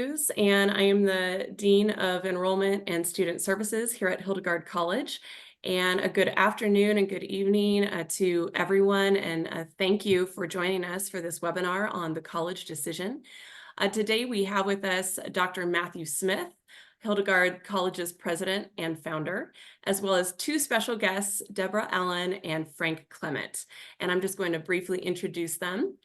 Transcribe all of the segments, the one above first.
And I am the Dean of Enrollment and Student Services here at Hildegard College. And a good afternoon and good evening to everyone. And thank you for joining us for this webinar on the college decision. Today we have with us Dr. Matthew Smith, Hildegard College's president and founder, as well as two special guests, Deborah Allen and Frank Clement. And I'm just going to briefly introduce them.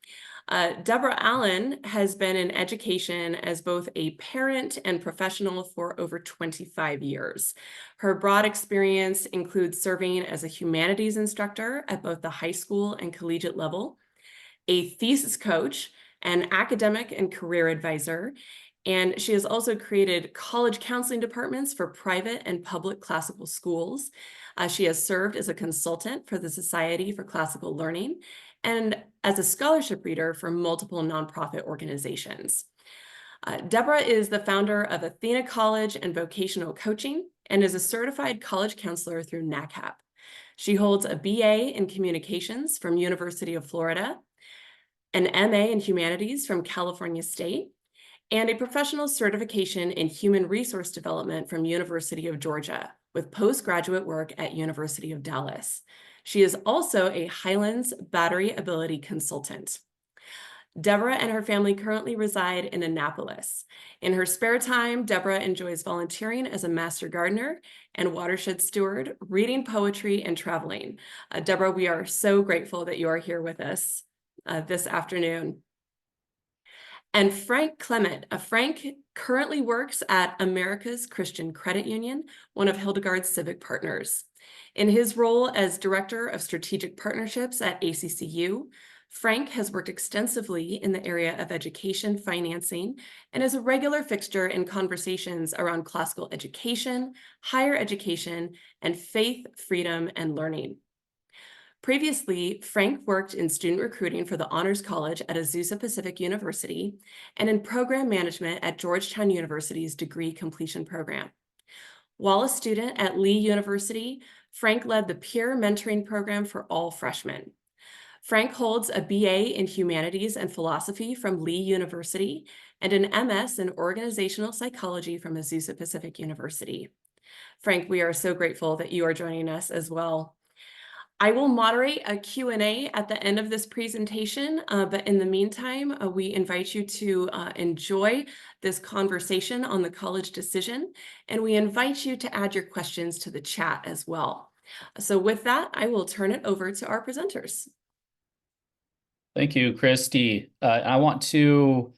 Deborah Allen has been in education as both a parent and professional for over 25 years. Her broad experience includes serving as a humanities instructor at both the high school and collegiate level, a thesis coach, an academic and career advisor, and she has also created college counseling departments for private and public classical schools. She has served as a consultant for the Society for Classical Learning and as a scholarship reader for multiple nonprofit organizations. Deborah is the founder of Athena College and Vocational Coaching and is a certified college counselor through NACAP. She holds a BA in Communications from University of Florida, an MA in Humanities from California State, and a professional certification in Human Resource Development from University of Georgia, with postgraduate work at University of Dallas. She is also a Highlands Battery Ability Consultant. Deborah and her family currently reside in Annapolis. In her spare time, Deborah enjoys volunteering as a master gardener and watershed steward, reading poetry, and traveling. Deborah, we are so grateful that you are here with us this afternoon. And Frank Clement. Frank currently works at America's Christian Credit Union, one of Hildegard's civic partners. In his role as Director of Strategic Partnerships at ACCU, Frank has worked extensively in the area of education financing and is a regular fixture in conversations around classical education, higher education, and faith, freedom, and learning. Previously, Frank worked in student recruiting for the Honors College at Azusa Pacific University and in program management at Georgetown University's degree completion program. While a student at Lee University, Frank led the peer mentoring program for all freshmen. Frank holds a BA in Humanities and Philosophy from Lee University and an MS in Organizational Psychology from Azusa Pacific University. Frank, we are so grateful that you are joining us as well. I will moderate a Q&A at the end of this presentation, but in the meantime, we invite you to enjoy this conversation on the college decision, and we invite you to add your questions to the chat as well. So with that, I will turn it over to our presenters. Thank you, Christy. I want to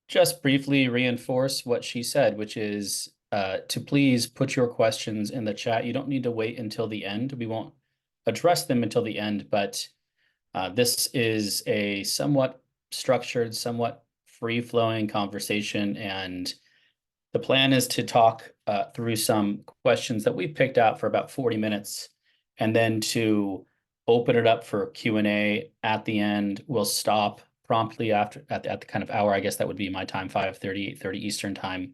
just briefly reinforce what she said, which is to please put your questions in the chat. You don't need to wait until the end. We won't address them until the end, but this is a somewhat structured, somewhat free-flowing conversation, and the plan is to talk through some questions that we've picked out for about 40 minutes, and then to open it up for Q&A at the end. We'll stop promptly at the kind of hour, I guess that would be my time, 5:30, 8:30 Eastern time.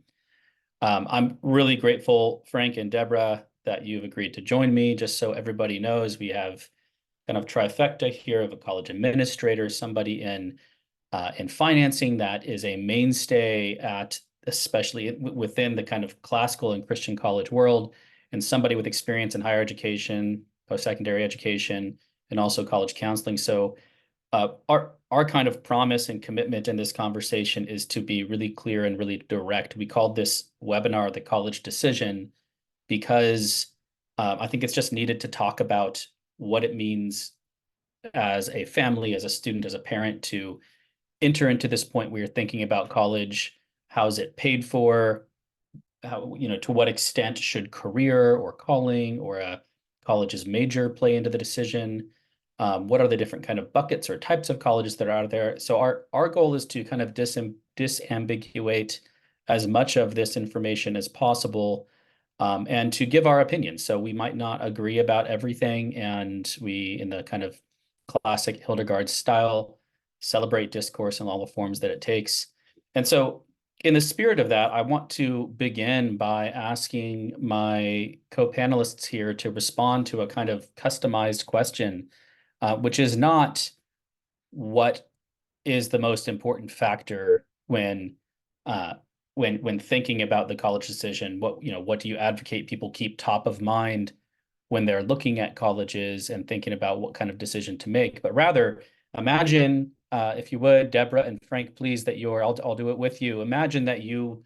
I'm really grateful, Frank and Deborah, that you've agreed to join me. Just so everybody knows, we have kind of trifecta here of a college administrator, somebody in financing that is a mainstay at, especially within the kind of classical and Christian college world, and somebody with experience in higher education, post-secondary education, and also college counseling. So our kind of promise and commitment in this conversation is to be really clear and really direct. We called this webinar the College Decision because I think it's just needed to talk about what it means as a family, as a student, as a parent to enter into this point where you're thinking about college. How's it paid for? How, to what extent should career or calling or a college's major play into the decision? What are the different kind of buckets or types of colleges that are out there? So our goal is to kind of disambiguate as much of this information as possible, and to give our opinion. So we might not agree about everything, and we, in the kind of classic Hildegard style, celebrate discourse in all the forms that it takes. And so in the spirit of that, I want to begin by asking my co-panelists here to respond to a kind of customized question, which is not what is the most important factor when when thinking about the college decision, what do you advocate people keep top of mind when they're looking at colleges and thinking about what kind of decision to make? But rather, imagine, if you would, Deborah and Frank, please, that I'll do it with you. Imagine that you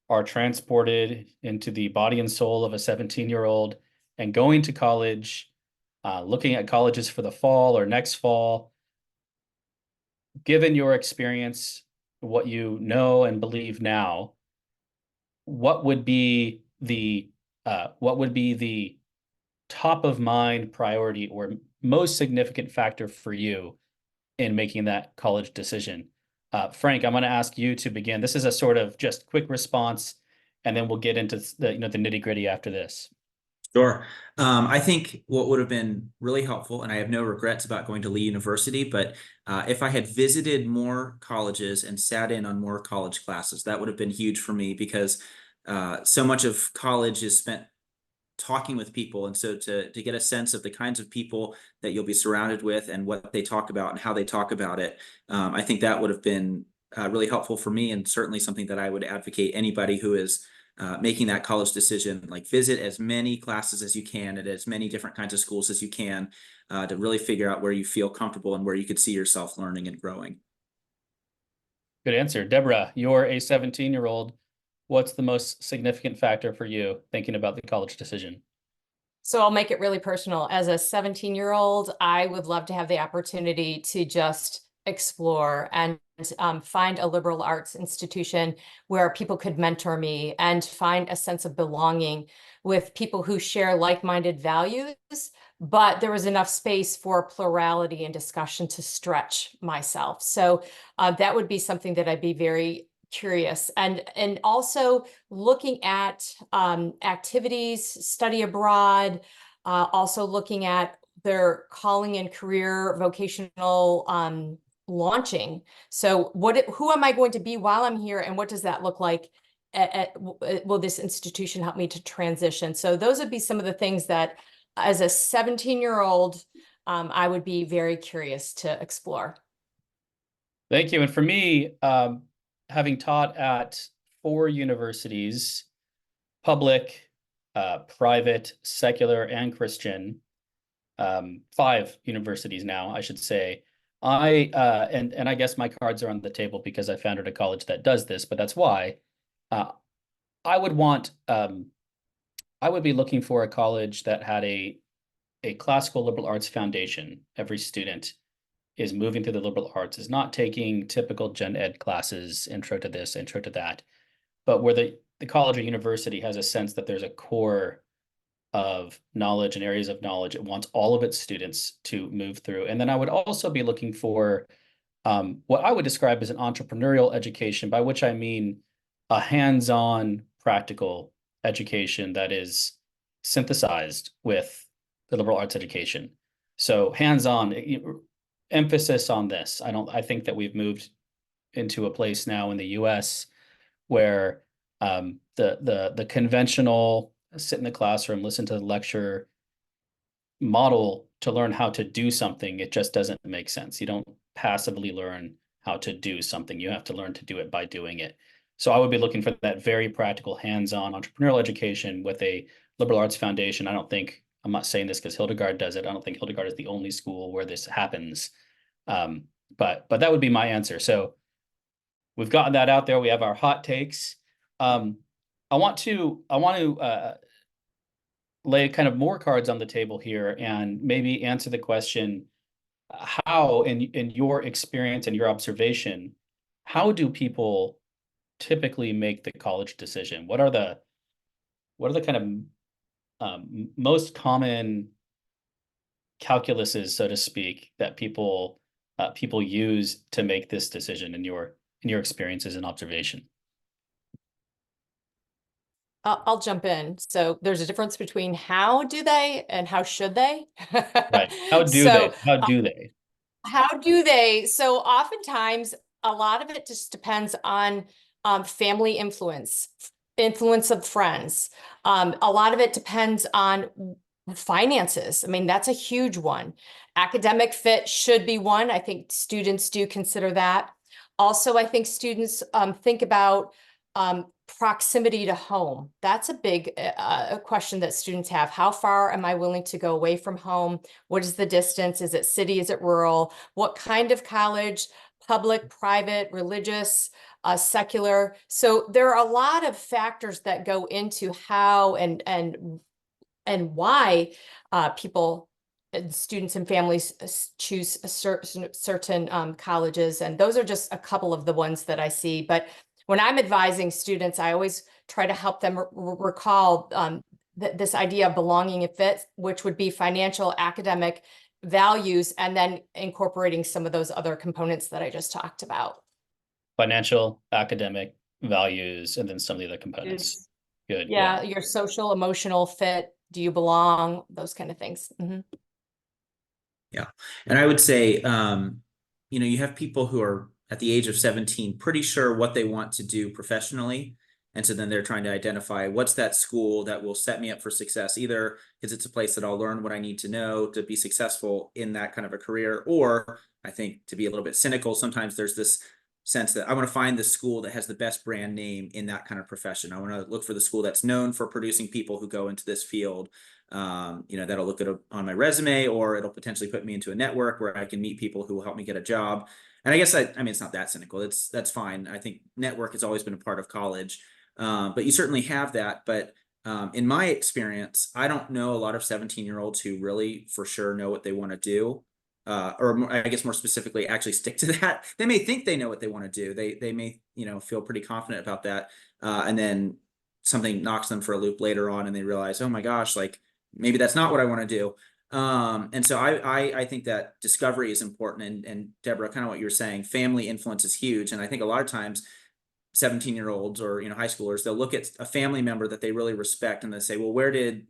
are transported into the body and soul of a 17-year-old and going to college, looking at colleges for the fall or next fall. Given your experience, what you know and believe now, what would be the top of mind priority or most significant factor for you in making that college decision? Frank, I'm going to ask you to begin. This is a sort of just quick response, and then we'll get into the nitty gritty after this. Sure. I think what would have been really helpful, and I have no regrets about going to Lee University, but if I had visited more colleges and sat in on more college classes, that would have been huge for me, because so much of college is spent talking with people. And so to get a sense of the kinds of people that you'll be surrounded with and what they talk about and how they talk about it, I think that would have been really helpful for me, and certainly something that I would advocate anybody who is making that college decision. Like, visit as many classes as you can at as many different kinds of schools as you can, to really figure out where you feel comfortable and where you could see yourself learning and growing. Good answer. Deborah, you're a 17-year-old. What's the most significant factor for you thinking about the college decision? So I'll make it really personal. As a 17-year-old, I would love to have the opportunity to just explore and find a liberal arts institution where people could mentor me and find a sense of belonging with people who share like-minded values, but there was enough space for plurality and discussion to stretch myself. So that would be something that I'd be very curious, and also looking at activities, study abroad, also looking at their calling and career vocational launching. So who am I going to be while I'm here, and what does that look like? Will this institution help me to transition? So those would be some of the things that, as a 17-year-old, I would be very curious to explore. Thank you. And for me, having taught at 4 universities, public, private, secular, and Christian, 5 universities now, I should say. And I guess my cards are on the table because I founded a college that does this, but that's why I would be looking for a college that had a classical liberal arts foundation. Every student is moving through the liberal arts, is not taking typical gen ed classes, intro to this, intro to that, but where the college or university has a sense that there's a core of knowledge and areas of knowledge it wants all of its students to move through. And then I would also be looking for what I would describe as an entrepreneurial education, by which I mean a hands-on practical education that is synthesized with the liberal arts education. So hands-on, emphasis on this. I think that we've moved into a place now in the US where the conventional sit in the classroom, listen to the lecture model to learn how to do something, it just doesn't make sense. You don't passively learn how to do something. You have to learn to do it by doing it. So I would be looking for that very practical, hands-on entrepreneurial education with a liberal arts foundation. I'm not saying this because Hildegard does it. I don't think Hildegard is the only school where this happens. But that would be my answer. So we've gotten that out there. We have our hot takes. I want to lay kind of more cards on the table here and maybe answer the question, how, in your experience and your observation, how do people typically make the college decision? What are the kind of most common calculuses, so to speak, that people use to make this decision in your experiences and observation? I'll jump in. So there's a difference between how do they and how should they? Right. How do they? How do they? How do they? So oftentimes, a lot of it just depends on family influence of friends. A lot of it depends on finances. I mean, that's a huge one. Academic fit should be one. I think students do consider that. Also, I think students think about proximity to home. That's a big question that students have. How far am I willing to go away from home? What is the distance? Is it city? Is it rural? What kind of college? Public, private, religious, secular. So there are a lot of factors that go into how and why people and students and families choose a certain colleges. And those are just a couple of the ones that I see. But when I'm advising students, I always try to help them recall this idea of belonging and fit, which would be financial, academic, values, and then incorporating some of those other components that I just talked about. Financial, academic, values, and then some of the other components. Good. Yeah, your social, emotional fit. Do you belong? Those kind of things. Mm-hmm. Yeah. And I would say, you have people who are at the age of 17, pretty sure what they want to do professionally. And so then they're trying to identify what's that school that will set me up for success, either because it's a place that I'll learn what I need to know to be successful in that kind of a career. Or I think, to be a little bit cynical, sometimes there's this sense that I want to find the school that has the best brand name in that kind of profession. I want to look for the school that's known for producing people who go into this field. That'll look at on my resume, or it'll potentially put me into a network where I can meet people who will help me get a job. And I guess I mean, it's not that cynical. That's fine. I think network has always been a part of college, but you certainly have that. But in my experience, I don't know a lot of 17-year-olds who really for sure know what they want to do. Or I guess more specifically, actually stick to that. They may think they know what they want to do. They may, feel pretty confident about that. And then something knocks them for a loop later on and they realize, oh my gosh, like maybe that's not what I want to do. And so I think that discovery is important. And Deborah, kind of what you're saying, family influence is huge. And I think a lot of times 17-year-olds or, high schoolers, they'll look at a family member that they really respect and they say, well, where did,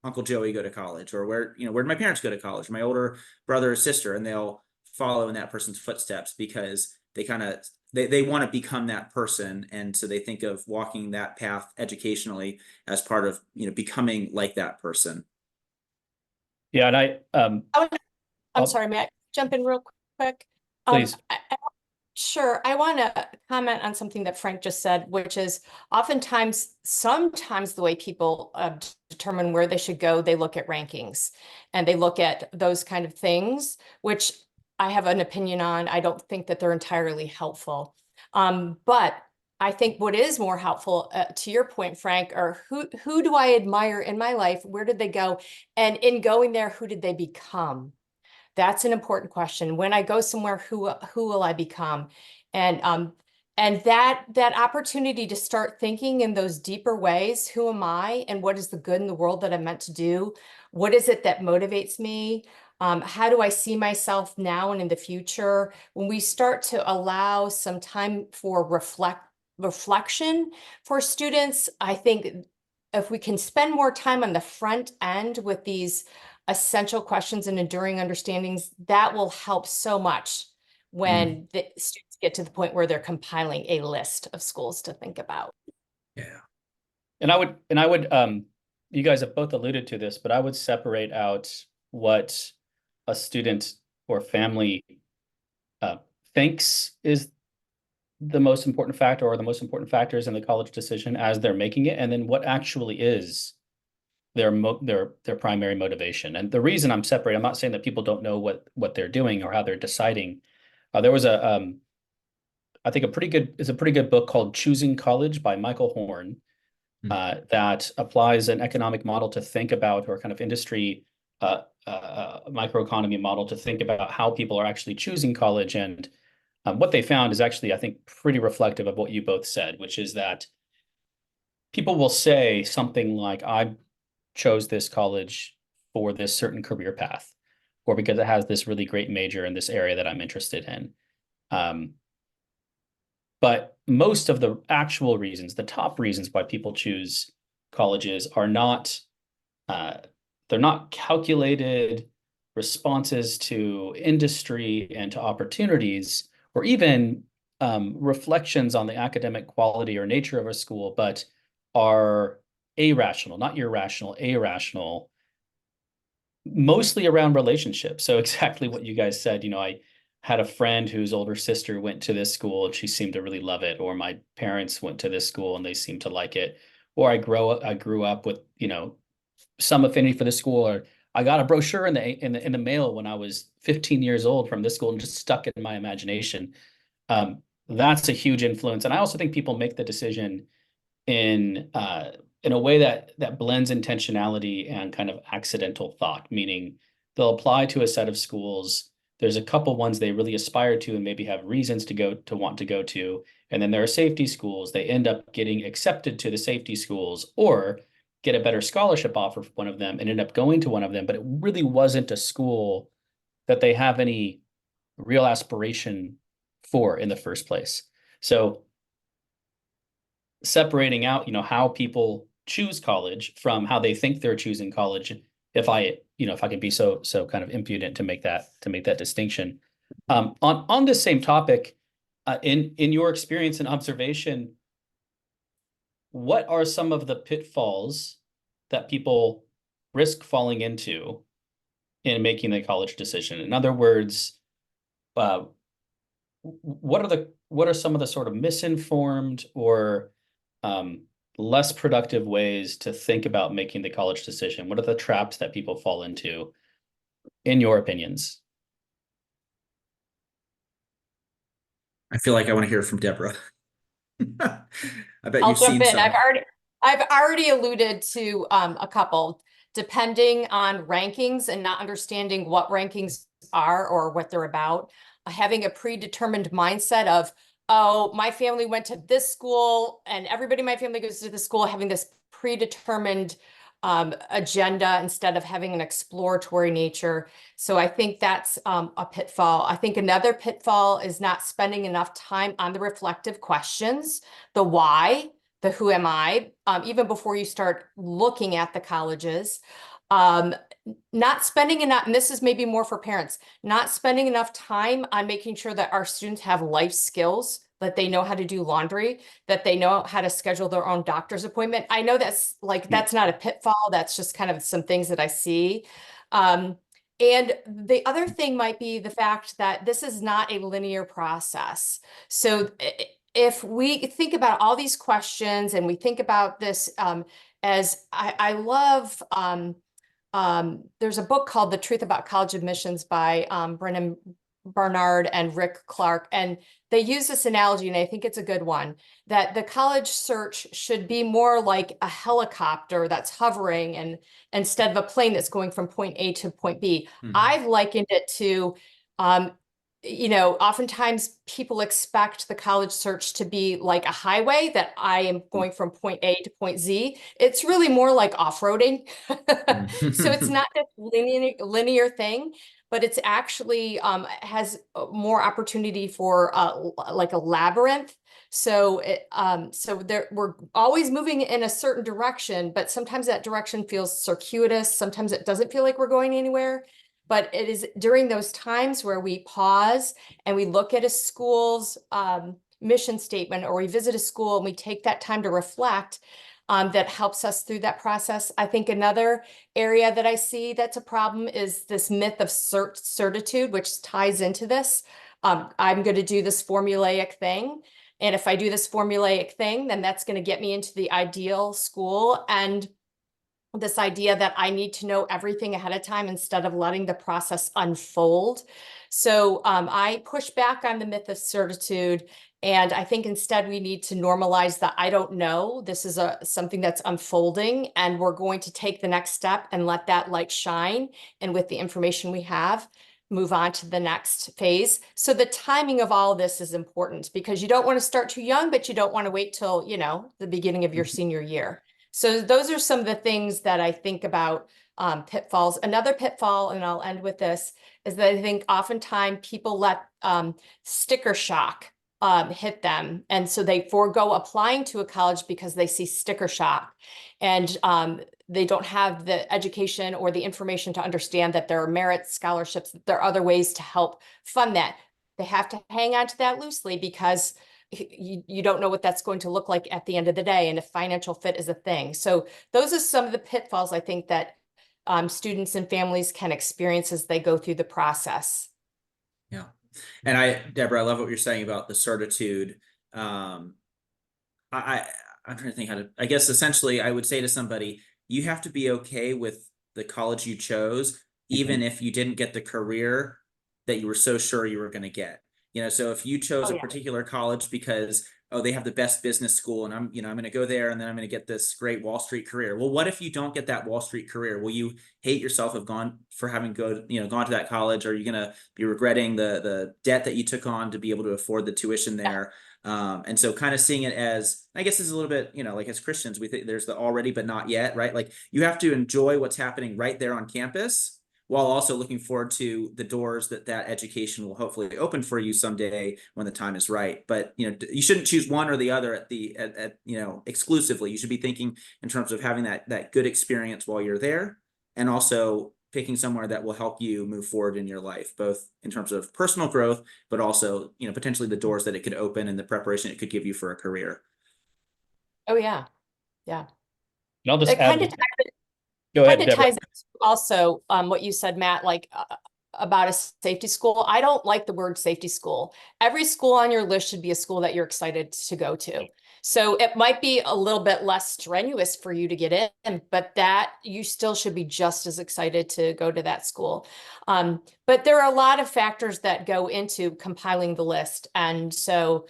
Uncle Joey go to college? Or where did my parents go to college? My older brother or sister? And they'll follow in that person's footsteps because they they want to become that person. And so they think of walking that path educationally as part of, becoming like that person. Yeah. And I'm sorry, may I jump in real quick? Please. Sure. I want to comment on something that Frank just said, which is sometimes the way people determine where they should go, they look at rankings and they look at those kind of things, which I have an opinion on. I don't think that they're entirely helpful. But I think what is more helpful, to your point, Frank, are who do I admire in my life? Where did they go? And in going there, who did they become? That's an important question. When I go somewhere, who will I become? And that opportunity to start thinking in those deeper ways, who am I and what is the good in the world that I'm meant to do? What is it that motivates me? How do I see myself now and in the future? When we start to allow some time for reflection for students, I think if we can spend more time on the front end with these essential questions and enduring understandings, that will help so much when the students get to the point where they're compiling a list of schools to think about. Yeah. And I would, you guys have both alluded to this, but I would separate out what a student or family thinks is the most important factor or the most important factors in the college decision as they're making it, and then what actually is their primary motivation. And the reason I'm separating, I'm not saying that people don't know what they're doing or how they're deciding. There was I think it's a pretty good book called Choosing College by Michael Horn that applies an economic model to think about, or kind of industry microeconomy model to think about how people are actually choosing college. And what they found is actually, I think, pretty reflective of what you both said, which is that people will say something like, I chose this college for this certain career path, or because it has this really great major in this area that I'm interested in. But most of the actual reasons, the top reasons why people choose colleges are not, they're not calculated responses to industry and to opportunities, or even reflections on the academic quality or nature of a school, but are irrational, not irrational, irrational, mostly around relationships. So exactly what you guys said, had a friend whose older sister went to this school and she seemed to really love it, or my parents went to this school and they seemed to like it, or I grew up with, you know, some affinity for the school, or I got a brochure in the mail when I was 15 years old from this school and just stuck in my imagination. That's a huge influence. And I also think people make the decision in a way that blends intentionality and kind of accidental thought, meaning they'll apply to a set of schools. There's a couple ones they really aspire to and maybe have reasons to want to go to. And then there are safety schools. They end up getting accepted to the safety schools or get a better scholarship offer for one of them and end up going to one of them. But it really wasn't a school that they have any real aspiration for in the first place. So separating out, you know, how people choose college from how they think they're choosing college, if I can be so kind of impudent to make that distinction. On this same topic, in your experience and observation, what are some of the pitfalls that people risk falling into in making the college decision? In other words, what are some of the sort of misinformed or less productive ways to think about making the college decision? What are the traps that people fall into, in your opinions? I feel like I want to hear from Deborah. I bet I'll you've jump seen in. some. I've already alluded to a couple, depending on rankings and not understanding what rankings are or what they're about, having a predetermined mindset of, oh, my family went to this school and everybody in my family goes to this school, having this predetermined agenda instead of having an exploratory nature. So I think that's a pitfall. I think another pitfall is not spending enough time on the reflective questions, the why, the who am I, even before you start looking at the colleges. Not spending enough, and this is maybe more for parents, not spending enough time on making sure that our students have life skills, that they know how to do laundry, that they know how to schedule their own doctor's appointment. I know that's not a pitfall. That's just kind of some things that I see. And the other thing might be the fact that this is not a linear process. So if we think about all these questions and we think about this as I love, there's a book called The Truth About College Admissions by Brennan Barnard and Rick Clark. And they use this analogy, and I think it's a good one, that the college search should be more like a helicopter that's hovering and instead of a plane that's going from point A to point B. I've likened it to, oftentimes people expect the college search to be like a highway that I am going from point A to point Z. It's really more like off-roading. So it's not this linear thing, but it's actually has more opportunity for like a labyrinth. So we're always moving in a certain direction, but sometimes that direction feels circuitous. Sometimes it doesn't feel like we're going anywhere. But it is during those times where we pause and we look at a school's mission statement, or we visit a school and we take that time to reflect, that helps us through that process. I think another area that I see that's a problem is this myth of certitude, which ties into this. I'm going to do this formulaic thing. And if I do this formulaic thing, then that's going to get me into the ideal school. And this idea that I need to know everything ahead of time instead of letting the process unfold. So I push back on the myth of certitude. And I think instead we need to normalize that I don't know. This is something that's unfolding, and we're going to take the next step and let that light shine. And with the information we have, move on to the next phase. So the timing of all of this is important, because you don't want to start too young, but you don't want to wait till, the beginning of your senior year. So those are some of the things that I think about pitfalls. Another pitfall, and I'll end with this, is that I think oftentimes people let sticker shock hit them. And so they forego applying to a college because they see sticker shock, and they don't have the education or the information to understand that there are merit scholarships, that there are other ways to help fund that. They have to hang on to that loosely because you don't know what that's going to look like at the end of the day, and if financial fit is a thing. So those are some of the pitfalls I think that students and families can experience as they go through the process. Yeah. And Deborah, I love what you're saying about the certitude. I'm trying to think how to, I guess essentially I would say to somebody, you have to be okay with the college you chose, even if you didn't get the career that you were so sure you were going to get. So if you chose a particular college because, oh, they have the best business school and I'm going to go there and then I'm going to get this great Wall Street career. Well, what if you don't get that Wall Street career? Will you hate yourself gone to that college? Are you going to be regretting the debt that you took on to be able to afford the tuition there? And so kind of seeing it as, I guess, is a little bit, like as Christians, we think there's the already but not yet, right? Like you have to enjoy what's happening right there on campus, while also looking forward to the doors that education will hopefully open for you someday when the time is right. But you shouldn't choose one or the other exclusively. You should be thinking in terms of having that good experience while you're there, and also picking somewhere that will help you move forward in your life, both in terms of personal growth, but also potentially the doors that it could open and the preparation it could give you for a career. Oh yeah, yeah. And I'll just It add. kind of Go ahead, kind of Deborah. ties into also what you said, Matt, like about a safety school. I don't like the word safety school. Every school on your list should be a school that you're excited to go to. So it might be a little bit less strenuous for you to get in, but that you still should be just as excited to go to that school. But there are a lot of factors that go into compiling the list. And so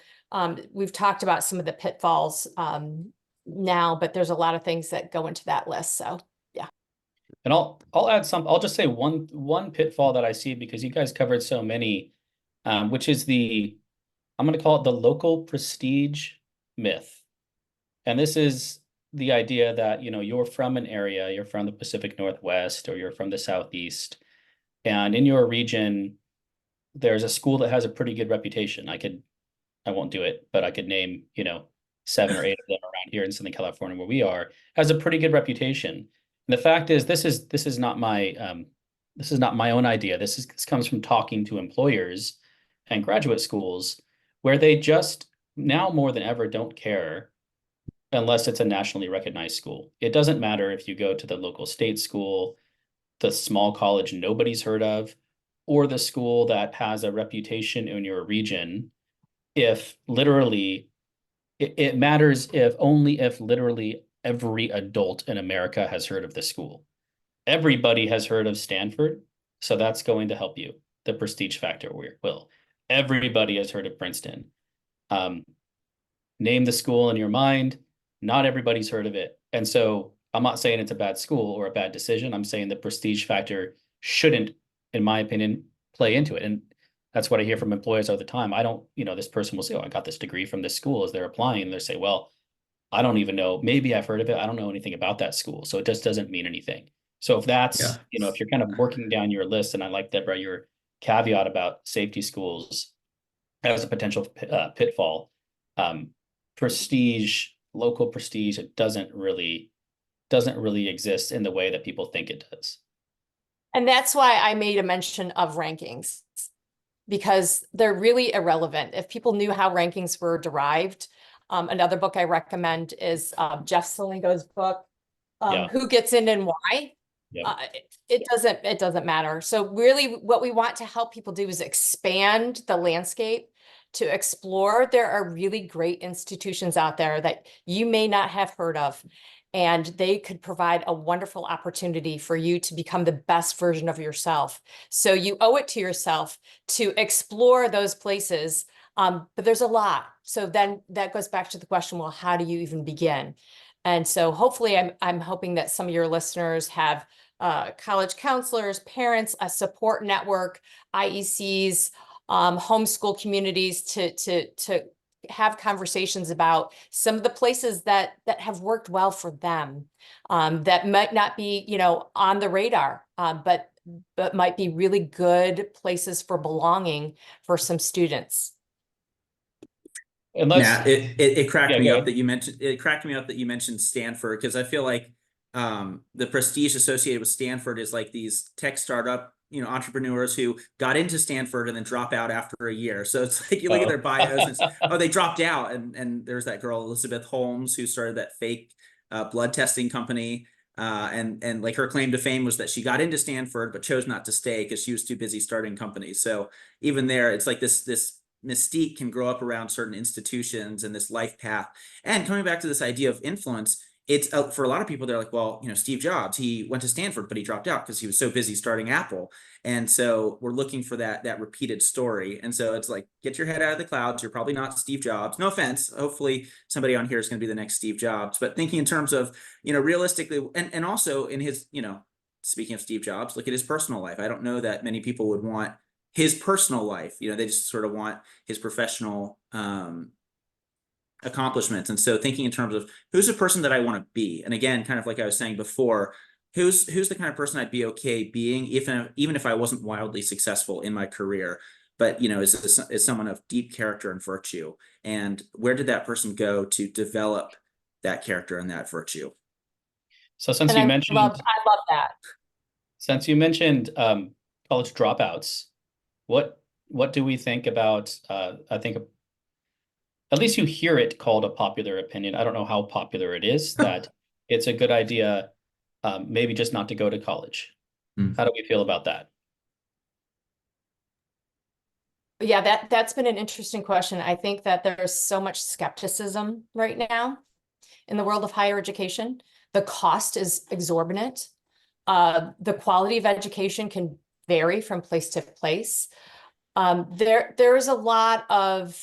we've talked about some of the pitfalls now, but there's a lot of things that go into that list. So And I'll add some. I'll just say one pitfall that I see, because you guys covered so many, which is I'm going to call it the local prestige myth. And this is the idea that you're from an area, you're from the Pacific Northwest, or you're from the Southeast, and in your region, there's a school that has a pretty good reputation. I won't do it, but I could name 7 or 8 of them around here in Southern California where we are, has a pretty good reputation. And the fact is, this is not my own idea. This comes from talking to employers and graduate schools, where they just now more than ever don't care unless it's a nationally recognized school. It doesn't matter if you go to the local state school, the small college nobody's heard of, or the school that has a reputation in your region. If literally, it matters if literally every adult in America has heard of the school. Everybody has heard of Stanford, so that's going to help you. The prestige factor will. Everybody has heard of Princeton. Name the school in your mind. Not everybody's heard of it. And so I'm not saying it's a bad school or a bad decision. I'm saying the prestige factor shouldn't, in my opinion, play into it. And that's what I hear from employers all the time. I don't, this person will say, oh, I got this degree from this school as they're applying. And they say, well, I don't even know. Maybe I've heard of it. I don't know anything about that school. So it just doesn't mean anything. So if that's, if you're kind of working down your list, and I like, Deborah, your caveat about safety schools as a potential pitfall, local prestige, it doesn't really exist in the way that people think it does. And that's why I made a mention of rankings, because they're really irrelevant. If people knew how rankings were derived, another book I recommend is Jeff Salingo's book, Who Gets In and Why. Yep. It doesn't matter. So really what we want to help people do is expand the landscape, to explore. There are really great institutions out there that you may not have heard of, and they could provide a wonderful opportunity for you to become the best version of yourself. So you owe it to yourself to explore those places. But there's a lot. So then that goes back to the question, well, how do you even begin? And so hopefully I'm hoping that some of your listeners have college counselors, parents, a support network, IECs, homeschool communities to have conversations about some of the places that have worked well for them, that might not be, on the radar, but might be really good places for belonging for some students. Matt, it cracked me up that you mentioned Stanford, because I feel like the prestige associated with Stanford is like these tech startup entrepreneurs who got into Stanford and then drop out after a year. So it's like you look at their bios and they dropped out. And there's that girl, Elizabeth Holmes, who started that fake blood testing company. And like her claim to fame was that she got into Stanford but chose not to stay because she was too busy starting companies. So even there, it's like this mystique can grow up around certain institutions and this life path. And coming back to this idea of influence, it's for a lot of people, they're like, well, Steve Jobs, he went to Stanford, but he dropped out because he was so busy starting Apple. And so we're looking for that repeated story. And so it's like, get your head out of the clouds. You're probably not Steve Jobs. No offense. Hopefully somebody on here is going to be the next Steve Jobs. But thinking in terms of, realistically, and also in his, speaking of Steve Jobs, look at his personal life. I don't know that many people would want his personal life. They just sort of want his professional accomplishments. And so thinking in terms of who's the person that I want to be. And again, kind of like I was saying before, who's the kind of person I'd be okay being, even if I wasn't wildly successful in my career, but is someone of deep character and virtue. And where did that person go to develop that character and that virtue? So since And you I mentioned, love that. since you mentioned college dropouts, what do we think about? I think at least you hear it called a popular opinion. I don't know how popular it is that it's a good idea, maybe just not to go to college. How do we feel about that? Yeah, that's been an interesting question. I think that there's so much skepticism right now in the world of higher education. The cost is exorbitant. The quality of education can vary from place to place. There's a lot of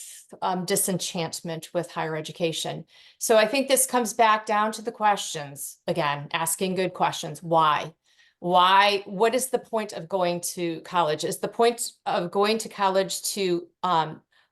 disenchantment with higher education. So I think this comes back down to the questions, again, asking good questions. Why? What is the point of going to college? Is the point of going to college to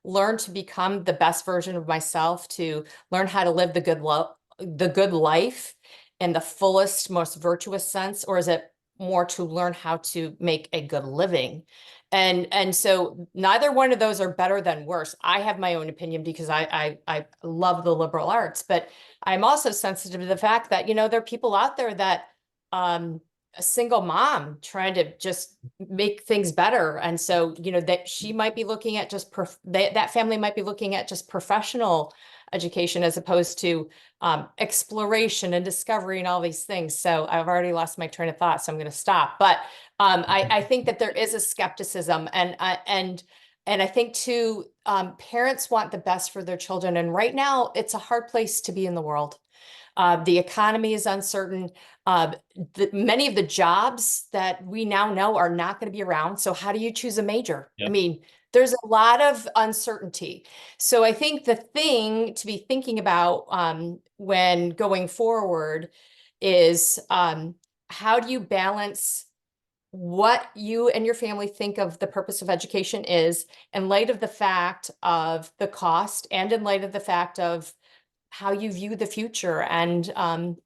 learn to become the best version of myself, to learn how to live the good life in the fullest, most virtuous sense? Or is it more to learn how to make a good living? And so neither one of those are better than worse. I have my own opinion because I love the liberal arts, but I'm also sensitive to the fact that, there are people out there that a single mom trying to just make things better. And so, that she might be looking at just that family might be looking at just professional education as opposed to exploration and discovery and all these things. So I've already lost my train of thought, so I'm going to stop. But I think that there is a skepticism, and I think too, parents want the best for their children. And right now, it's a hard place to be in the world. The economy is uncertain. Many of the jobs that we now know are not going to be around. So how do you choose a major? Yep. I mean, there's a lot of uncertainty. So I think the thing to be thinking about when going forward is how do you balance what you and your family think of the purpose of education is in light of the fact of the cost and in light of the fact of how you view the future. And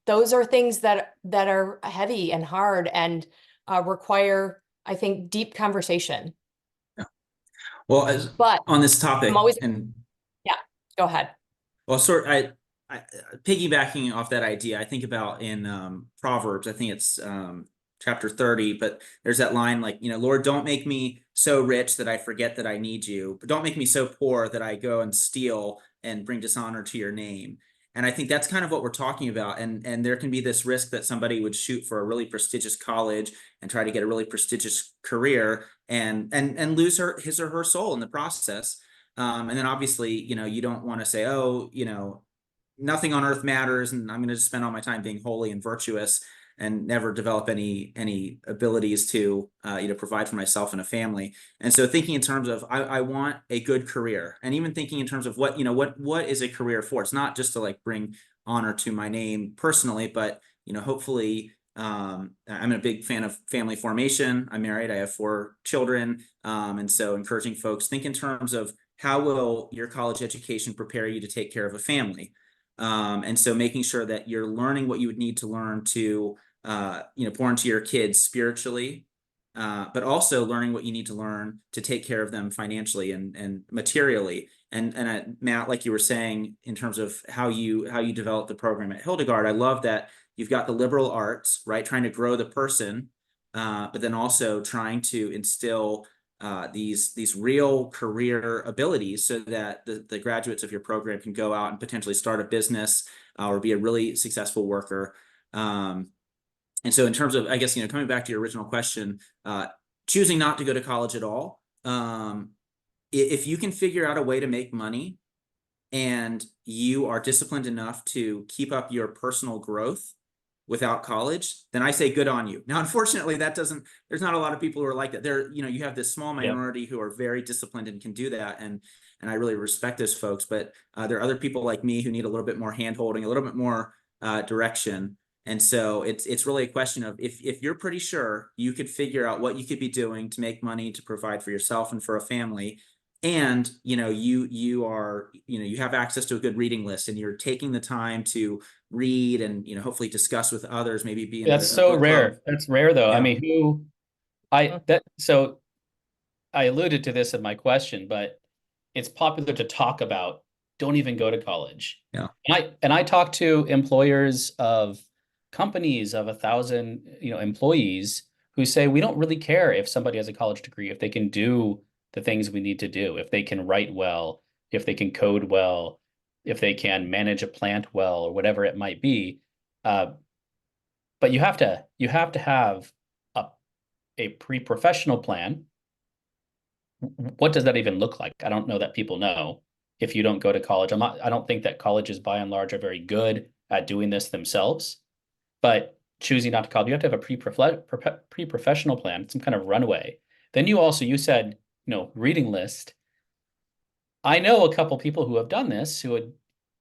those are things that are heavy and hard and require, I think, deep conversation. Yeah. Well, But on this topic, I'm always, and yeah, go ahead. well, I piggybacking off that idea, I think about in Proverbs, I think it's chapter 30, but there's that line like, Lord, don't make me so rich that I forget that I need you, but don't make me so poor that I go and steal and bring dishonor to your name. And I think that's kind of what we're talking about. And there can be this risk that somebody would shoot for a really prestigious college and try to get a really prestigious career and lose his or her soul in the process. And then obviously, you don't want to say, oh, nothing on earth matters, and I'm going to just spend all my time being holy and virtuous and never develop any abilities to provide for myself and a family. And so thinking in terms of I want a good career, and even thinking in terms of what is a career for. It's not just to like bring honor to my name personally, but hopefully I'm a big fan of family formation. I'm married, I have 4 children, and so encouraging folks think in terms of how will your college education prepare you to take care of a family. And so making sure that you're learning what you would need to learn to, pour into your kids spiritually, but also learning what you need to learn to take care of them financially and materially. And Matt, like you were saying, in terms of how you develop the program at Hildegard, I love that you've got the liberal arts, right? Trying to grow the person, but then also trying to instill these real career abilities so that the graduates of your program can go out and potentially start a business or be a really successful worker. And so in terms of, I guess, coming back to your original question, choosing not to go to college at all, if you can figure out a way to make money and you are disciplined enough to keep up your personal growth without college, then I say good on you. Now, unfortunately, there's not a lot of people who are like that. You have this small minority who are very disciplined and can do that. And I really respect those folks, but there are other people like me who need a little bit more hand-holding, a little bit more direction. And so it's really a question of if you're pretty sure you could figure out what you could be doing to make money to provide for yourself and for a family, and you have access to a good reading list, and you're taking the time to read and hopefully discuss with others, maybe be in That's a so book rare. club. That's rare though. Yeah. I mean, so I alluded to this in my question, but it's popular to talk about don't even go to college. Yeah. And I talk to employers of companies of 1,000, employees who say we don't really care if somebody has a college degree, if they can do the things we need to do, if they can write well, if they can code well, if they can manage a plant well, or whatever it might be. But you have to have a pre-professional plan. What does that even look like? I don't know that people know if you don't go to college. I don't think that colleges by and large are very good at doing this themselves, but choosing not to college, you have to have a pre-professional plan, some kind of runway. Then you said, reading list. I know a couple people who have done this, who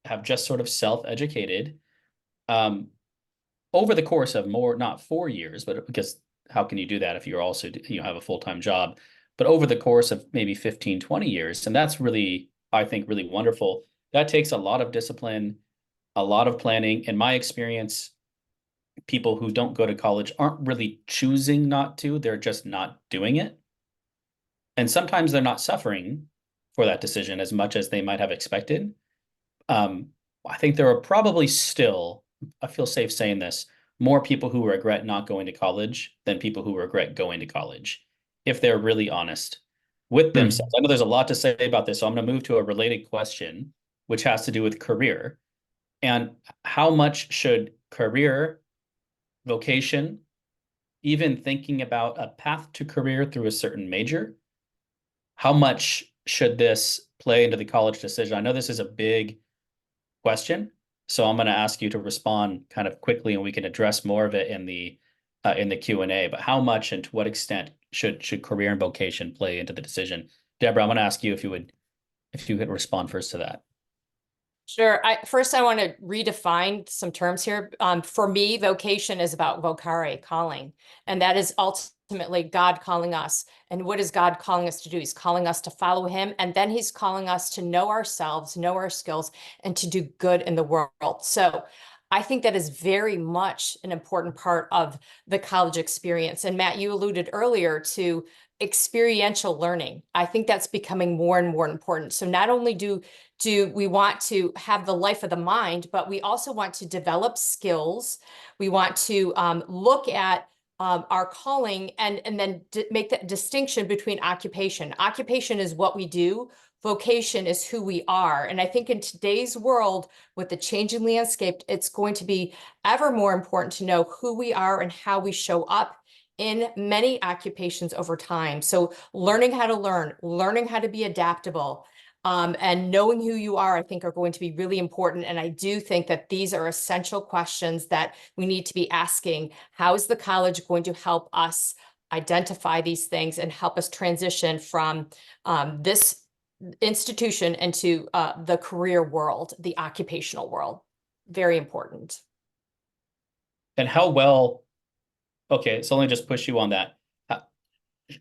have just sort of self-educated over the course of not 4 years, but because how can you do that if you're also, have a full-time job, but over the course of maybe 15, 20 years. And that's really, I think, really wonderful. That takes a lot of discipline, a lot of planning. In my experience, people who don't go to college aren't really choosing not to, they're just not doing it. And sometimes they're not suffering for that decision as much as they might have expected. I think there are probably still, I feel safe saying this, more people who regret not going to college than people who regret going to college, if they're really honest with themselves. I know there's a lot to say about this, so I'm going to move to a related question, which has to do with career. And how much should career, vocation, even thinking about a path to career through a certain major, how much should this play into the college decision? I know this is a big question, so I'm going to ask you to respond kind of quickly, and we can address more of it in the Q&A. But how much and to what extent should career and vocation play into the decision? Deborah, I'm going to ask you if you could respond first to that. Sure. First, I want to redefine some terms here. For me, vocation is about vocare, calling, and that is ultimately God calling us. And what is God calling us to do? He's calling us to follow him, and then he's calling us to know ourselves, know our skills, and to do good in the world. So I think that is very much an important part of the college experience. And Matt, you alluded earlier to experiential learning. I think that's becoming more and more important. So not only do we want to have the life of the mind, but we also want to develop skills. We want to look at our calling and then make that distinction between occupation. Occupation is what we do. Vocation is who we are. And I think in today's world, with the changing landscape, it's going to be ever more important to know who we are and how we show up in many occupations over time. So learning how to learn, learning how to be adaptable, and knowing who you are, I think, are going to be really important. And I do think that these are essential questions that we need to be asking. How is the college going to help us identify these things and help us transition from this institution into the career world, the occupational world? Very important. And how well, okay, so let me just push you on that.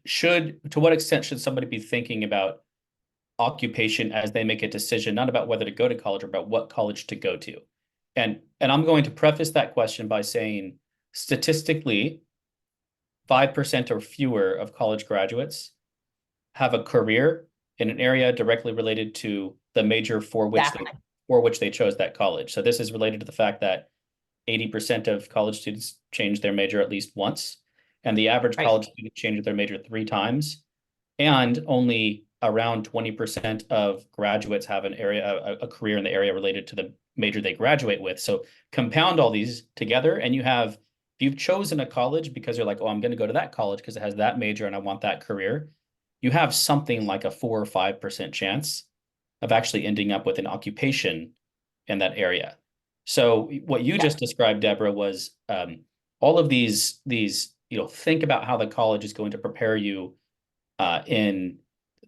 To what extent should somebody be thinking about occupation as they make a decision, not about whether to go to college or about what college to go to? And I'm going to preface that question by saying, statistically, 5% or fewer of college graduates have a career in an area directly related to the major for which they chose that college. So this is related to the fact that 80% of college students change their major at least once, and the average college student changes their major 3 times, and only around 20% of graduates have a career in the area related to the major they graduate with. So compound all these together, and you have If you've chosen a college because you're like, oh, I'm going to go to that college because it has that major and I want that career, you have something like a 4 or 5% chance of actually ending up with an occupation in that area. So what you just described, Deborah, was all of these, think about how the college is going to prepare you in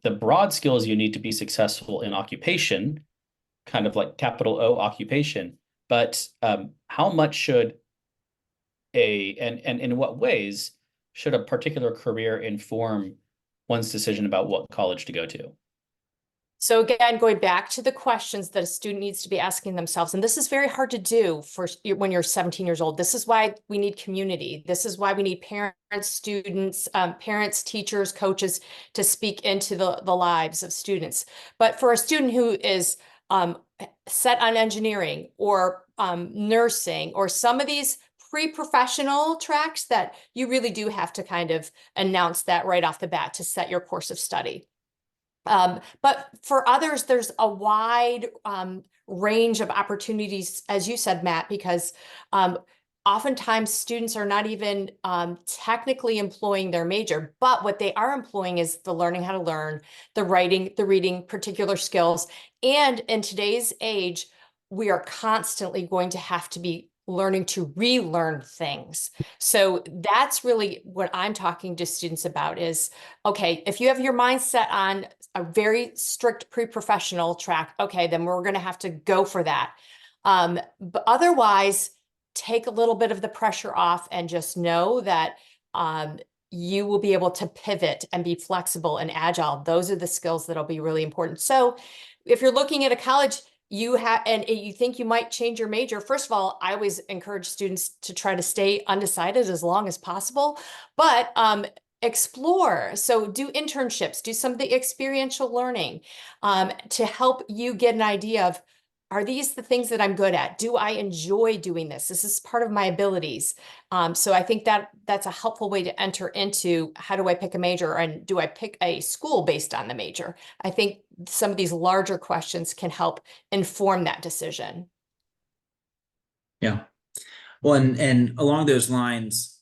the broad skills you need to be successful in occupation, kind of like capital O occupation. But how much should and in what ways should a particular career inform one's decision about what college to go to? So again, going back to the questions that a student needs to be asking themselves, and this is very hard to do for when you're 17 years old. This is why we need community. This is why we need parents, students, parents, teachers, coaches to speak into the lives of students. But for a student who is set on engineering or nursing or some of these pre-professional tracks that you really do have to kind of announce that right off the bat to set your course of study. But for others, there's a wide range of opportunities, as you said, Matt, because oftentimes students are not even technically employing their major, but what they are employing is the learning how to learn, the writing, the reading, particular skills. And in today's age, we are constantly going to have to be learning to relearn things. So that's really what I'm talking to students about is, okay, if you have your mindset on a very strict pre-professional track, okay, then we're going to have to go for that. But otherwise, take a little bit of the pressure off and just know that you will be able to pivot and be flexible and agile. Those are the skills that'll be really important. So if you're looking at a college, you have, and you think you might change your major. First of all, I always encourage students to try to stay undecided as long as possible, but explore. So do internships, do some of the experiential learning to help you get an idea of, are these the things that I'm good at? Do I enjoy doing this? This is part of my abilities. So I think that that's a helpful way to enter into how do I pick a major and do I pick a school based on the major? I think some of these larger questions can help inform that decision. Yeah. Well, and along those lines,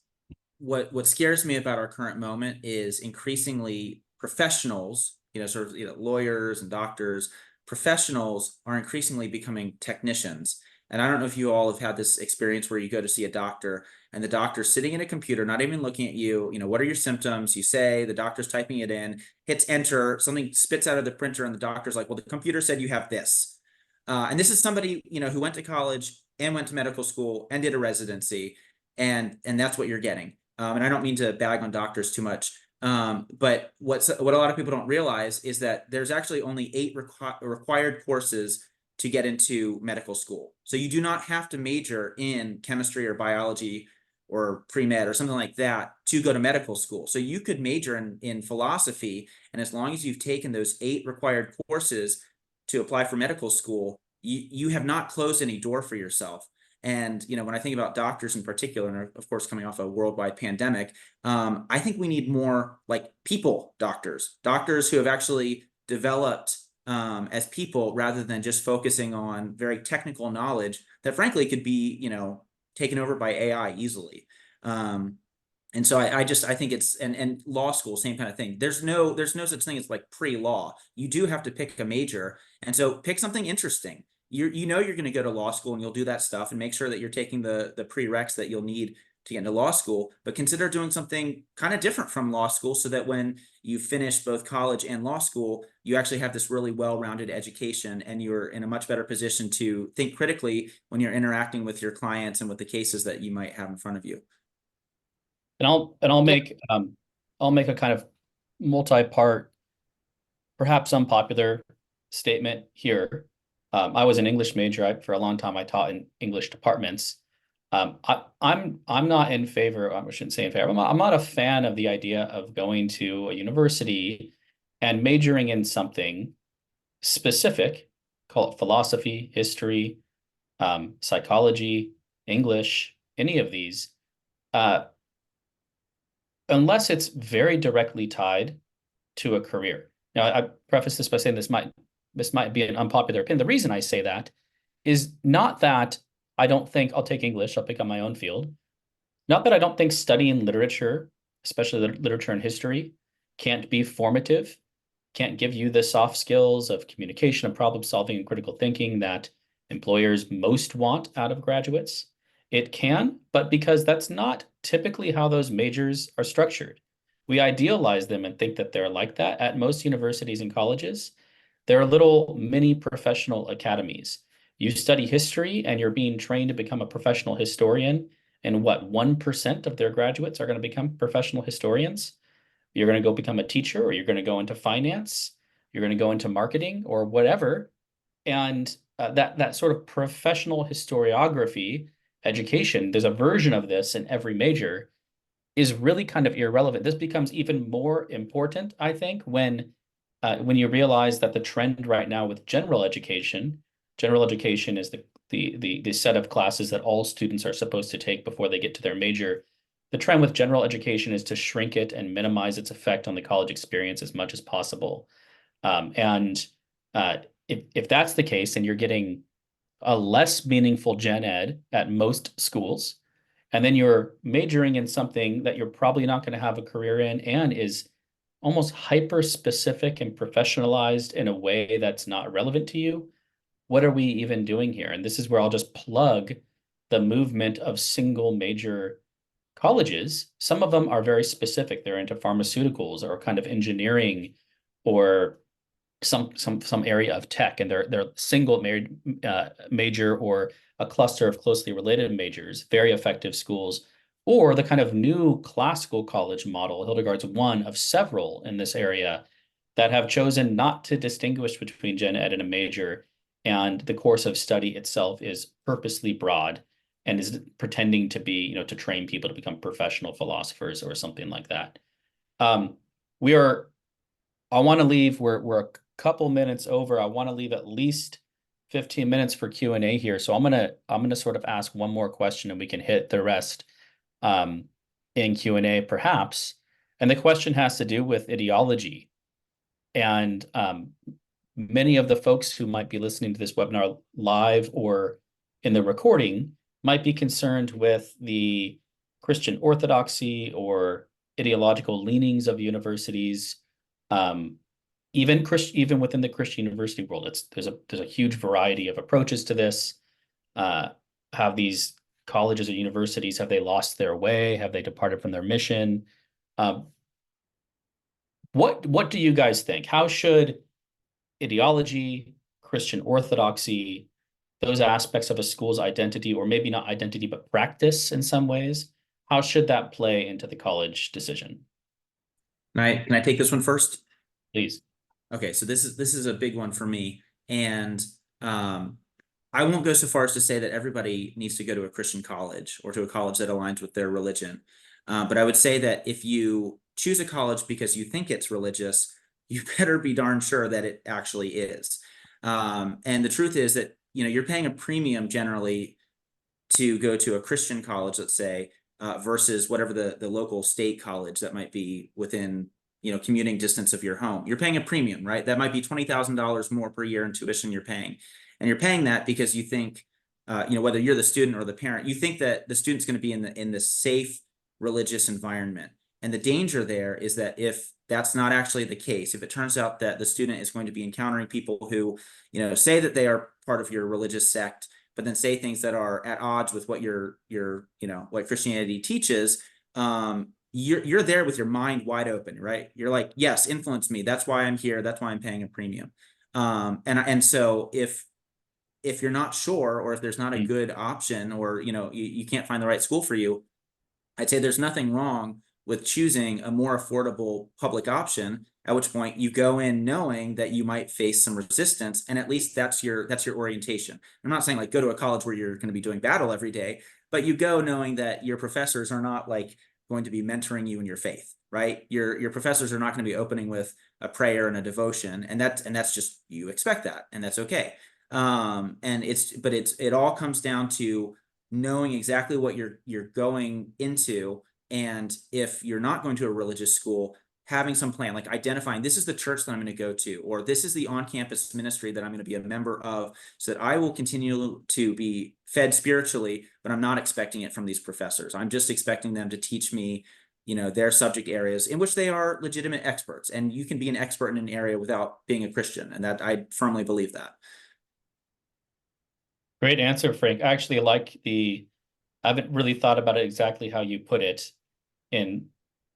what scares me about our current moment is increasingly professionals, lawyers and doctors, professionals are increasingly becoming technicians. And I don't know if you all have had this experience where you go to see a doctor and the doctor's sitting in a computer, not even looking at you, what are your symptoms? You say, the doctor's typing it in, hits enter, something spits out of the printer and the doctor's like, well, the computer said you have this. And this is somebody, who went to college and went to medical school and did a residency. And that's what you're getting. And I don't mean to bag on doctors too much. But what a lot of people don't realize is that there's actually only 8 required courses to get into medical school. So you do not have to major in chemistry or biology or pre-med or something like that to go to medical school. So you could major in philosophy, and as long as you've taken those 8 required courses to apply for medical school, you have not closed any door for yourself. And, when I think about doctors in particular, and of course, coming off a worldwide pandemic, I think we need more like people doctors who have actually developed as people rather than just focusing on very technical knowledge that frankly could be, taken over by AI easily. And so I think it's, and law school, same kind of thing. There's no such thing as like pre-law. You do have to pick a major. And so pick something interesting. You're going to go to law school and you'll do that stuff and make sure that you're taking the prereqs that you'll need to get into law school, but consider doing something kind of different from law school so that when you finish both college and law school, you actually have this really well-rounded education and you're in a much better position to think critically when you're interacting with your clients and with the cases that you might have in front of you. And I'll make a kind of multi-part, perhaps unpopular statement here. I was an English major. For a long time, I taught in English departments. I'm not in favor. I shouldn't say in favor. I'm not a fan of the idea of going to a university and majoring in something specific, call it philosophy, history, psychology, English, any of these, unless it's very directly tied to a career. Now, I preface this by saying this might be an unpopular opinion. The reason I say that is not that I don't think I'll take English, I'll pick on my own field. Not that I don't think studying literature, especially literature and history, can't be formative, can't give you the soft skills of communication and problem solving and critical thinking that employers most want out of graduates. It can, but because that's not typically how those majors are structured. We idealize them and think that they're like that. At most universities and colleges, they're little mini professional academies. You study history and you're being trained to become a professional historian, and what, 1% of their graduates are going to become professional historians? You're going to go become a teacher, or you're going to go into finance, you're going to go into marketing or whatever. And that sort of professional historiography education, there's a version of this in every major, is really kind of irrelevant. This becomes even more important, I think, when you realize that the trend right now with general education is the set of classes that all students are supposed to take before they get to their major. The trend with general education is to shrink it and minimize its effect on the college experience as much as possible. And if that's the case, and you're getting a less meaningful gen ed at most schools, and then you're majoring in something that you're probably not going to have a career in and is almost hyper specific and professionalized in a way that's not relevant to you, what are we even doing here? And this is where I'll just plug the movement of single major colleges. Some of them are very specific. They're into pharmaceuticals or kind of engineering or some area of tech, and they're single major or a cluster of closely related majors, very effective schools, or the kind of new classical college model. Hildegard's one of several in this area that have chosen not to distinguish between gen ed and a major, and the course of study itself is purposely broad and is pretending to be, to train people to become professional philosophers or something like that. I want to leave, we're a couple minutes over. I want to leave at least 15 minutes for Q&A here. So I'm gonna sort of ask one more question and we can hit the rest in Q&A perhaps. And the question has to do with ideology. And many of the folks who might be listening to this webinar live or in the recording might be concerned with the Christian orthodoxy or ideological leanings of universities. Even within the Christian university world, there's a huge variety of approaches to this. Have these colleges or universities, have they lost their way? Have they departed from their mission? What do you guys think? How should ideology, Christian orthodoxy, those aspects of a school's identity, or maybe not identity, but practice in some ways, how should that play into the college decision? Can I take this one first? Please. Okay, so this is a big one for me, and I won't go so far as to say that everybody needs to go to a Christian college or to a college that aligns with their religion. But I would say that if you choose a college because you think it's religious, you better be darn sure that it actually is. And the truth is that, you're paying a premium generally to go to a Christian college, let's say, versus whatever the local state college that might be within, commuting distance of your home. You're paying a premium, right? That might be $20,000 more per year in tuition you're paying. And you're paying that because you think, whether you're the student or the parent, you think that the student's going to be in the safe religious environment. And the danger there is that if that's not actually the case, if it turns out that the student is going to be encountering people who, say that they are part of your religious sect, but then say things that are at odds with what what Christianity teaches, you're there with your mind wide open, right? You're like, yes, influence me. That's why I'm here. That's why I'm paying a premium. And so if you're not sure, or if there's not a good option, or you can't find the right school for you, I'd say there's nothing wrong with choosing a more affordable public option, at which point you go in knowing that you might face some resistance, and at least that's your orientation. I'm not saying like go to a college where you're going to be doing battle every day, but you go knowing that your professors are not like going to be mentoring you in your faith, right? Your professors are not going to be opening with a prayer and a devotion, and that's just, you expect that, and that's okay. And it all comes down to knowing exactly what you're going into. And if you're not going to a religious school, having some plan, like identifying this is the church that I'm going to go to, or this is the on-campus ministry that I'm going to be a member of, so that I will continue to be fed spiritually, but I'm not expecting it from these professors. I'm just expecting them to teach me, their subject areas in which they are legitimate experts. And you can be an expert in an area without being a Christian. And that I firmly believe that. Great answer, Frank. I actually like I haven't really thought about it exactly how you put it in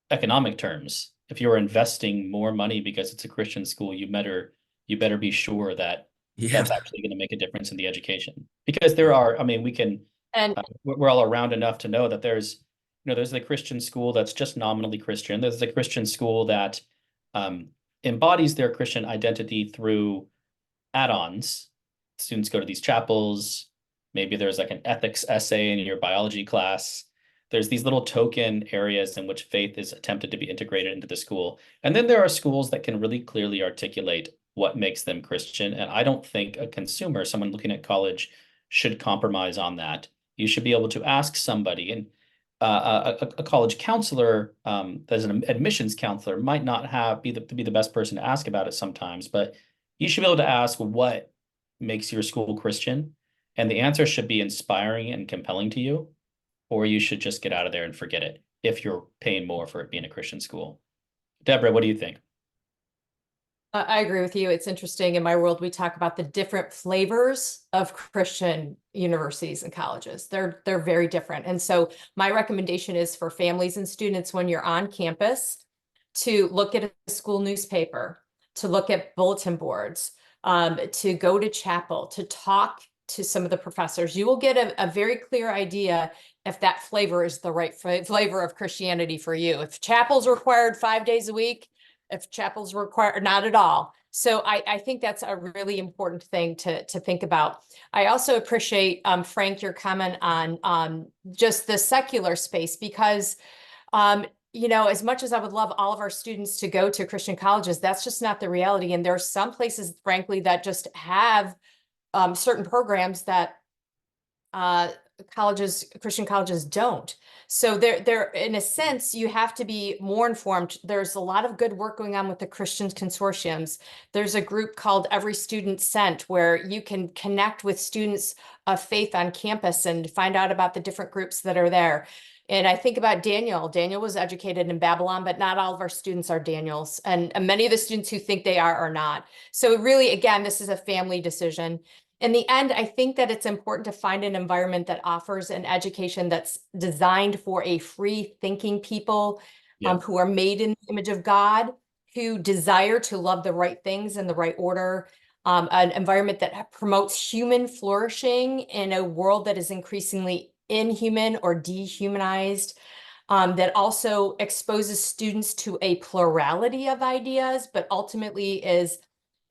economic terms. If you're investing more money because it's a Christian school, you better be sure that that's actually going to make a difference in the education. Because there are, I mean, And we're all around enough to know that there's the Christian school that's just nominally Christian. There's the Christian school that embodies their Christian identity through add-ons. Students go to these chapels. Maybe there's like an ethics essay in your biology class. There's these little token areas in which faith is attempted to be integrated into the school. And then there are schools that can really clearly articulate what makes them Christian. And I don't think a consumer, someone looking at college, should compromise on that. You should be able to ask somebody, and a college counselor, as an admissions counselor, might not be the best person to ask about it sometimes, but you should be able to ask what makes your school Christian, and the answer should be inspiring and compelling to you, or you should just get out of there and forget it if you're paying more for it being a Christian school. Deborah, what do you think? I agree with you. It's interesting. In my world, we talk about the different flavors of Christian universities and colleges. They're very different. And so my recommendation is for families and students, when you're on campus, to look at a school newspaper, to look at bulletin boards, to go to chapel, to talk to some of the professors. You will get a very clear idea if that flavor is the right flavor of Christianity for you. If chapel's required 5 days a week, if chapels require, not at all. So I think that's a really important thing to think about. I also appreciate, Frank, your comment on just the secular space, because as much as I would love all of our students to go to Christian colleges, that's just not the reality. And there are some places, frankly, that just have certain programs that Christian colleges don't. So they're in a sense, you have to be more informed. There's a lot of good work going on with the Christian consortiums. There's a group called Every Student Sent, where you can connect with students of faith on campus and find out about the different groups that are there. And I think about Daniel. Daniel was educated in Babylon, but not all of our students are Daniels. And many of the students who think they are not. So really, again, this is a family decision. In the end, I think that it's important to find an environment that offers an education that's designed for a free thinking people who are made in the image of God, who desire to love the right things in the right order, an environment that promotes human flourishing in a world that is increasingly inhuman or dehumanized, that also exposes students to a plurality of ideas, but ultimately is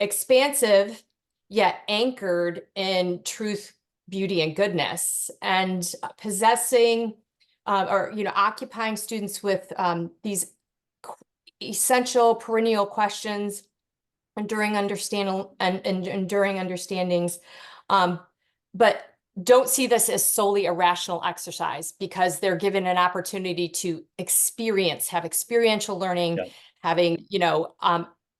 expansive, yet anchored in truth, beauty, and goodness, and possessing occupying students with these essential perennial questions, enduring understandings, but don't see this as solely a rational exercise, because they're given an opportunity to have experiential learning, having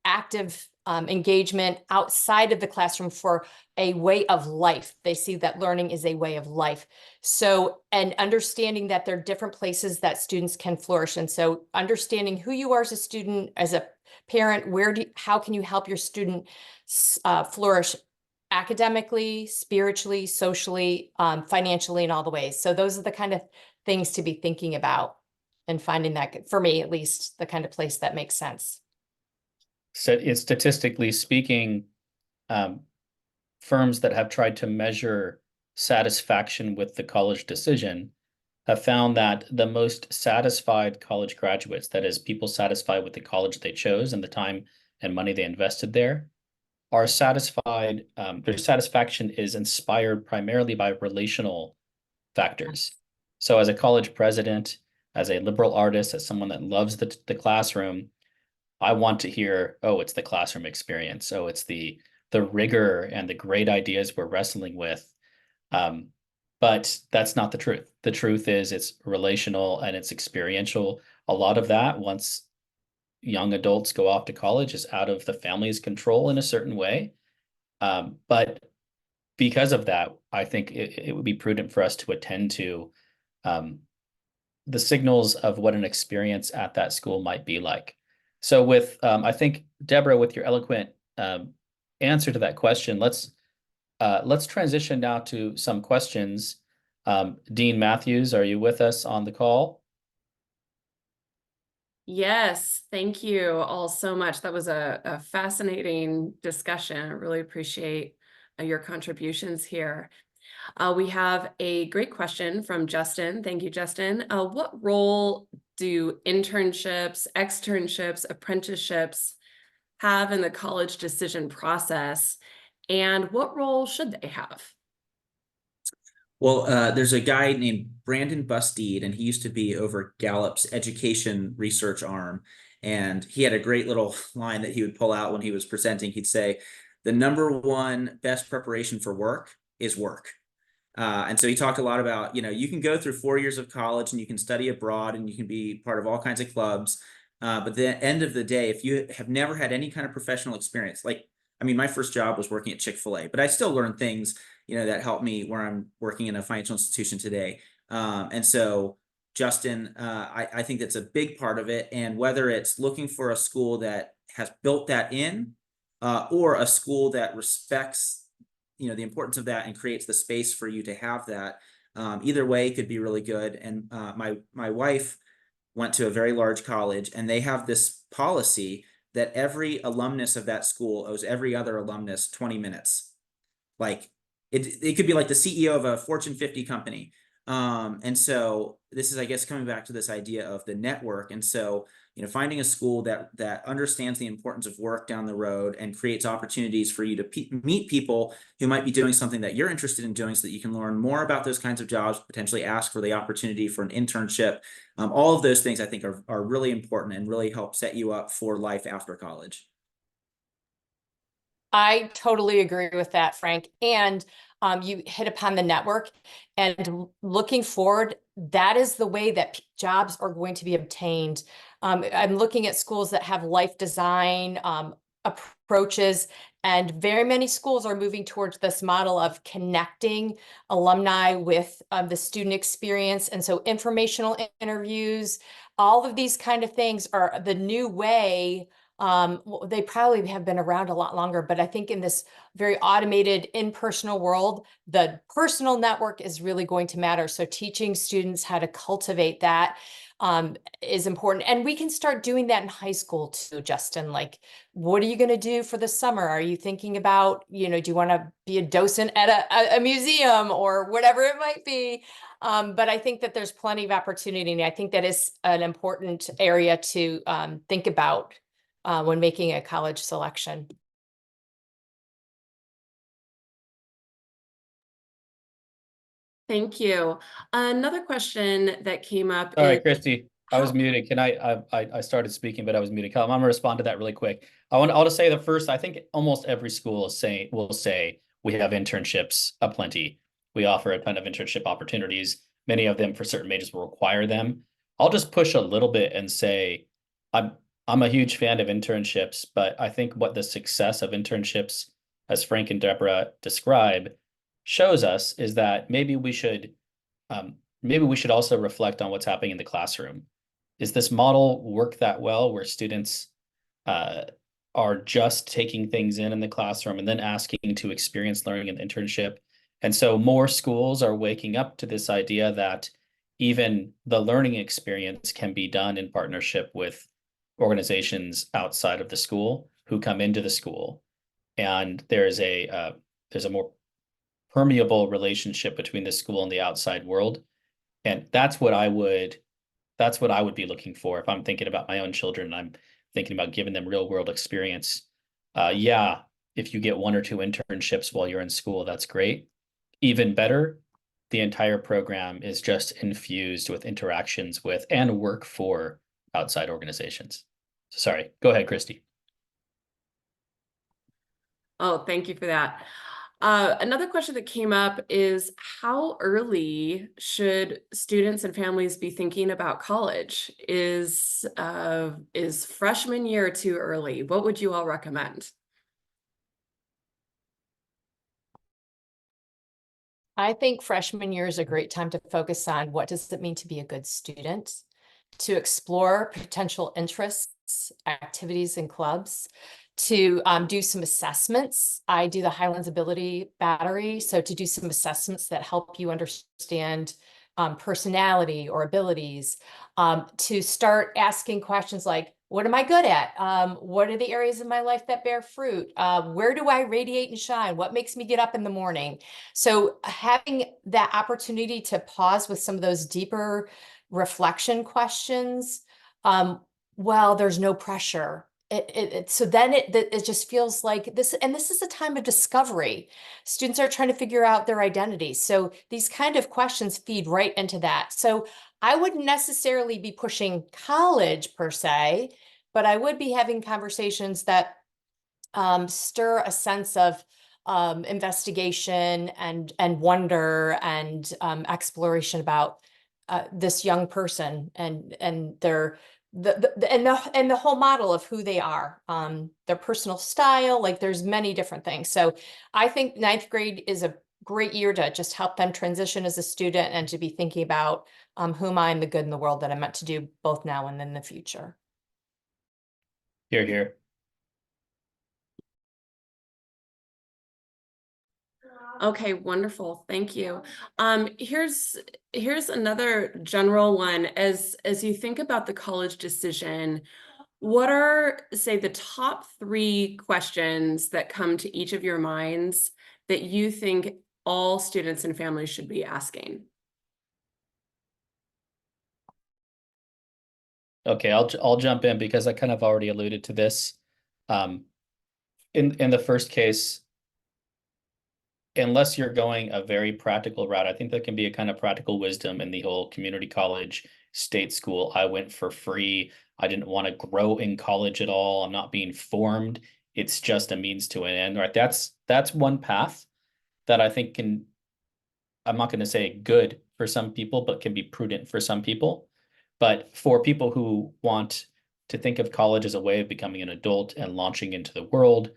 active engagement outside of the classroom for a way of life. They see that learning is a way of life. So, and understanding that there are different places that students can flourish. And so understanding who you are as a student, as a parent, how can you help your student flourish academically, spiritually, socially, financially, in all the ways. So those are the kind of things to be thinking about, and finding that, for me at least, the kind of place that makes sense. So statistically speaking, firms that have tried to measure satisfaction with the college decision have found that the most satisfied college graduates, that is, people satisfied with the college they chose and the time and money they invested there, are satisfied. Their satisfaction is inspired primarily by relational factors. So as a college president, as a liberal artist, as someone that loves the classroom, I want to hear, oh, it's the classroom experience. Oh, it's the rigor and the great ideas we're wrestling with. But that's not the truth. The truth is it's relational and it's experiential. A lot of that, once young adults go off to college is out of the family's control in a certain way. But because of that, I think it would be prudent for us to attend to the signals of what an experience at that school might be like. So with, I think, Deborah, with your eloquent answer to that question, let's transition now to some questions. Dean Matthews, are you with us on the call? Yes, thank you all so much. That was a fascinating discussion. I really appreciate your contributions here. We have a great question from Justin. Thank you, Justin. What role do internships, externships, apprenticeships have in the college decision process, and what role should they have? Well, there's a guy named Brandon Bustede, and he used to be over Gallup's education research arm. And he had a great little line that he would pull out when he was presenting. He'd say, the number one best preparation for work is work. And so he talked a lot about, you can go through 4 years of college and you can study abroad and you can be part of all kinds of clubs. But at the end of the day, if you have never had any kind of professional experience, my first job was working at Chick-fil-A, but I still learned things, that helped me where I'm working in a financial institution today. And so, Justin, I think that's a big part of it. And whether it's looking for a school that has built that in, or a school that respects the importance of that and creates the space for you to have that, either way could be really good. And my wife went to a very large college, and they have this policy that every alumnus of that school owes every other alumnus 20 minutes. Like it could be like the CEO of a Fortune 50 company. And so this is, I guess, coming back to this idea of the network. And so, finding a school that understands the importance of work down the road and creates opportunities for you to meet people who might be doing something that you're interested in doing, so that you can learn more about those kinds of jobs, potentially ask for the opportunity for an internship. All of those things I think are really important and really help set you up for life after college. I totally agree with that, Frank. And you hit upon the network, and looking forward, that is the way that jobs are going to be obtained. I'm looking at schools that have life design approaches, and very many schools are moving towards this model of connecting alumni with the student experience. And so informational interviews, all of these kind of things are the new way. They probably have been around a lot longer, but I think in this very automated, impersonal world, the personal network is really going to matter. So teaching students how to cultivate that is important. And we can start doing that in high school too, Justin. Like, what are you going to do for the summer? Are you thinking about, do you want to be a docent at a museum or whatever it might be? But I think that there's plenty of opportunity. And I think that is an important area to think about when making a college selection. Thank you. Another question that came up All right, is, Christy, I was muted. Can I started speaking, but I was muted. I'm gonna respond to that really quick. I'll just say that first, I think almost every school will say we have internships aplenty. We offer a ton of internship opportunities. Many of them for certain majors will require them. I'll just push a little bit and say I'm a huge fan of internships, but I think what the success of internships, as Frank and Deborah describe, shows us is that maybe we should also reflect on what's happening in the classroom. Is this model work that well, where students are just taking things in the classroom and then asking to experience learning in the internship? And so more schools are waking up to this idea that even the learning experience can be done in partnership with organizations outside of the school who come into the school. And there's a more permeable relationship between the school and the outside world. And that's what I would be looking for if I'm thinking about my own children and I'm thinking about giving them real world experience. Yeah, if you get 1 or 2 internships while you're in school, that's great. Even better, the entire program is just infused with interactions with and work for outside organizations. Sorry, go ahead, Christy. oh, thank you for that. Another question that came up is how early should students and families be thinking about college? Is freshman year too early? What would you all recommend? I think freshman year is a great time to focus on what does it mean to be a good student, to explore potential interests, activities, and clubs, to do some assessments. I do the Highlands Ability Battery, so to do some assessments that help you understand personality or abilities, to start asking questions like, what am I good at? What are the areas of my life that bear fruit? Where do I radiate and shine? What makes me get up in the morning? So having that opportunity to pause with some of those deeper reflection questions, well, there's no pressure. So then it just feels like this, and this is a time of discovery. Students are trying to figure out their identity. So these kind of questions feed right into that. So I wouldn't necessarily be pushing college per se, but I would be having conversations that stir a sense of investigation and wonder and exploration about this young person and their and the whole model of who they are, their personal style. Like there's many different things. So I think ninth grade is a great year to just help them transition as a student and to be thinking about who am I and the good in the world that I'm meant to do both now and in the future. Here, here. Okay, wonderful. Thank you. Here's another general one. As you think about the college decision, what are, say, the top 3 questions that come to each of your minds that you think all students and families should be asking? Okay, I'll jump in because I kind of already alluded to this. In the first case, unless you're going a very practical route, I think there can be a kind of practical wisdom in the whole community college, state school. I went for free. I didn't want to grow in college at all. I'm not being formed. It's just a means to an end, right? That's one path that I think can, I'm not going to say good for some people, but can be prudent for some people. But for people who want to think of college as a way of becoming an adult and launching into the world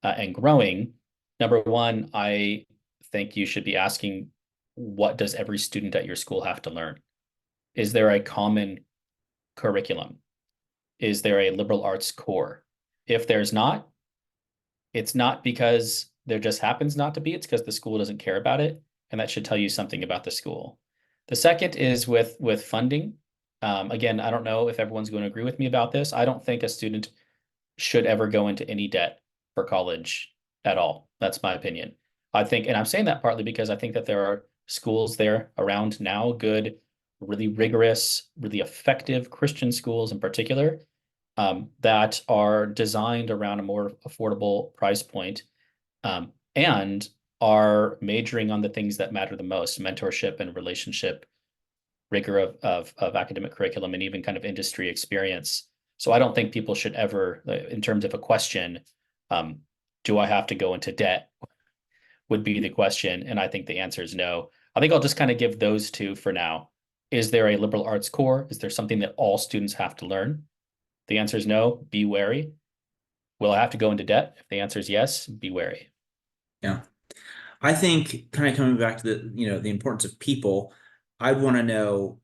and growing, number one, I think you should be asking, what does every student at your school have to learn? Is there a common curriculum? Is there a liberal arts core? If there's not, it's not because there just happens not to be, it's because the school doesn't care about it. And that should tell you something about the school. The second is with funding. Again, I don't know if everyone's going to agree with me about this. I don't think a student should ever go into any debt for college at all. That's my opinion. I think, and I'm saying that partly because I think that there are schools there around now, good, really rigorous, really effective Christian schools in particular, that are designed around a more affordable price point, and are majoring on the things that matter the most: mentorship and relationship, rigor of academic curriculum, and even kind of industry experience. So I don't think people should ever, in terms of a question, do I have to go into debt, would be the question. And I think the answer is no. I think I'll just kind of give those 2 for now. Is there a liberal arts core? Is there something that all students have to learn? The answer is no, be wary. Will I have to go into debt? If the answer is yes, be wary. Yeah. I think kind of coming back to the importance of people, I'd want to know,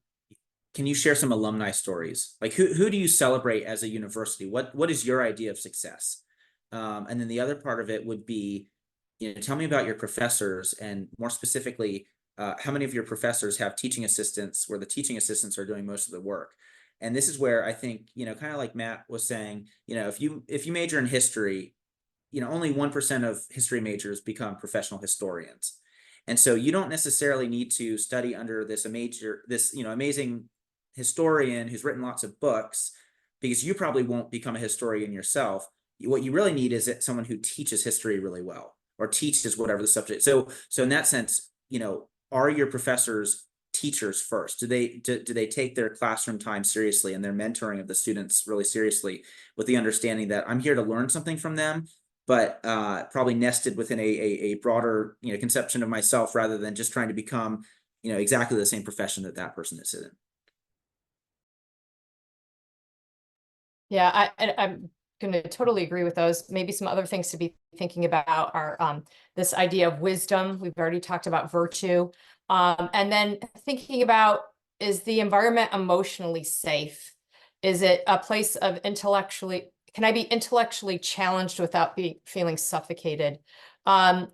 can you share some alumni stories? Like who do you celebrate as a university? What is your idea of success? And then the other part of it would be, tell me about your professors, and more specifically, how many of your professors have teaching assistants where the teaching assistants are doing most of the work? And this is where I think, kind of like Matt was saying, if you major in history, only 1% of history majors become professional historians. And so you don't necessarily need to study under this amazing historian who's written lots of books, because you probably won't become a historian yourself. What you really need is someone who teaches history really well, or teaches whatever the subject. So in that sense, are your professors teachers first? Do they take their classroom time seriously and their mentoring of the students really seriously, with the understanding that I'm here to learn something from them, but probably nested within a broader, conception of myself, rather than just trying to become, exactly the same profession that person is in. Yeah, I'm going to totally agree with those. Maybe some other things to be thinking about are this idea of wisdom. We've already talked about virtue. And then thinking about, is the environment emotionally safe? Is it a place of can I be intellectually challenged without feeling suffocated? And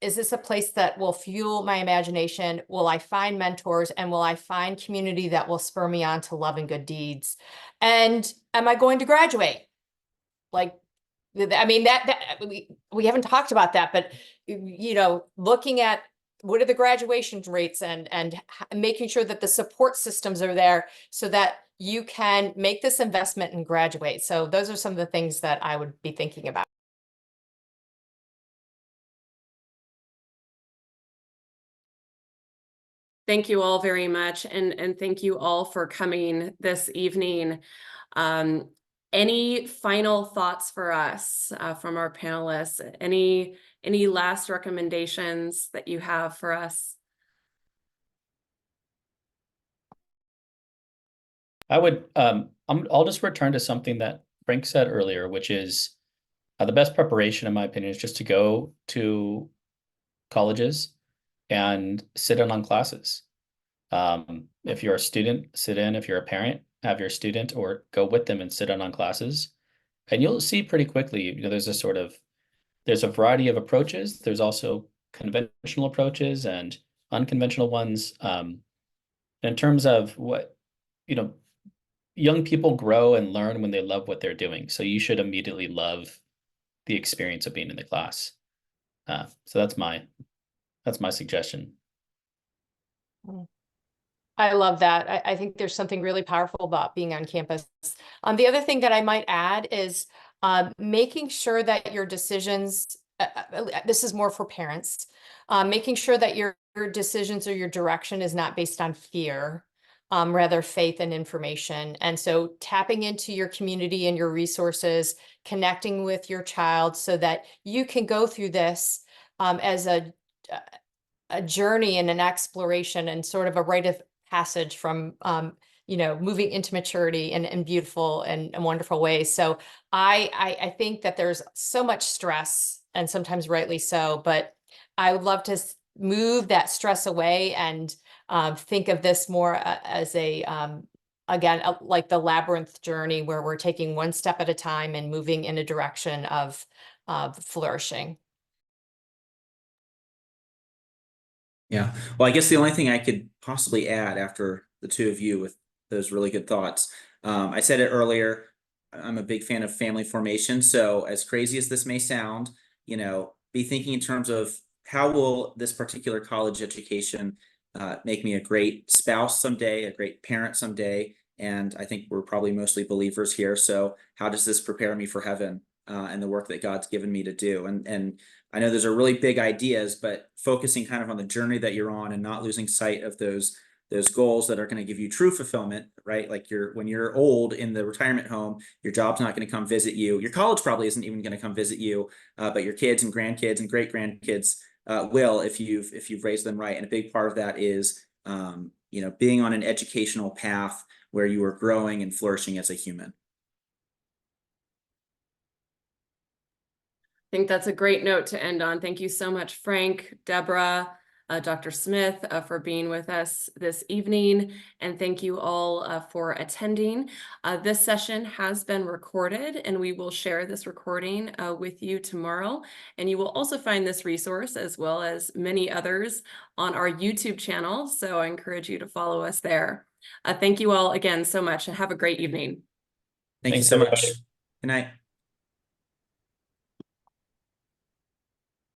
is this a place that will fuel my imagination? Will I find mentors, and will I find community that will spur me on to love and good deeds? And am I going to graduate? Like, I mean, that we haven't talked about that, but looking at what are the graduation rates, and making sure that the support systems are there so that you can make this investment and graduate. So those are some of the things that I would be thinking about. Thank you all very much, and thank you all for coming this evening. Any final thoughts for us from our panelists? Any last recommendations that you have for us? I'll just return to something that Frank said earlier, which is the best preparation, in my opinion, is just to go to colleges and sit in on classes. If you're a student, sit in. If you're a parent, have your student or go with them and sit in on classes. And you'll see pretty quickly, there's a variety of approaches. There's also conventional approaches and unconventional ones. In terms of what, young people grow and learn when they love what they're doing. So you should immediately love the experience of being in the class. So that's my suggestion. I love that. I think there's something really powerful about being on campus. The other thing that I might add is making sure that your decisions, this is more for parents, making sure that your decisions or your direction is not based on fear, rather faith and information. And so tapping into your community and your resources, connecting with your child so that you can go through this as a journey and an exploration and sort of a rite of passage from moving into maturity in beautiful and wonderful ways. So I think that there's so much stress, and sometimes rightly so, but I would love to move that stress away and think of this more as again, like the labyrinth journey, where we're taking one step at a time and moving in a direction of flourishing. Yeah. Well, I guess the only thing I could possibly add after the two of you with those really good thoughts, I said it earlier, I'm a big fan of family formation. So as crazy as this may sound, be thinking in terms of how will this particular college education make me a great spouse someday, a great parent someday. And I think we're probably mostly believers here. So how does this prepare me for heaven and the work that God's given me to do? And I know those are really big ideas, but focusing kind of on the journey that you're on and not losing sight of those goals that are going to give you true fulfillment, right? Like when you're old in the retirement home, your job's not going to come visit you. Your college probably isn't even going to come visit you, but your kids and grandkids and great grandkids will, if you've raised them right. And a big part of that is, being on an educational path where you are growing and flourishing as a human. I think that's a great note to end on. Thank you so much, Frank, Deborah, Dr. Smith, for being with us this evening. And thank you all for attending. This session has been recorded, and we will share this recording with you tomorrow. And you will also find this resource, as well as many others, on our YouTube channel. So I encourage you to follow us there. Thank you all again so much, and have a great evening. Thank you so much. Good night.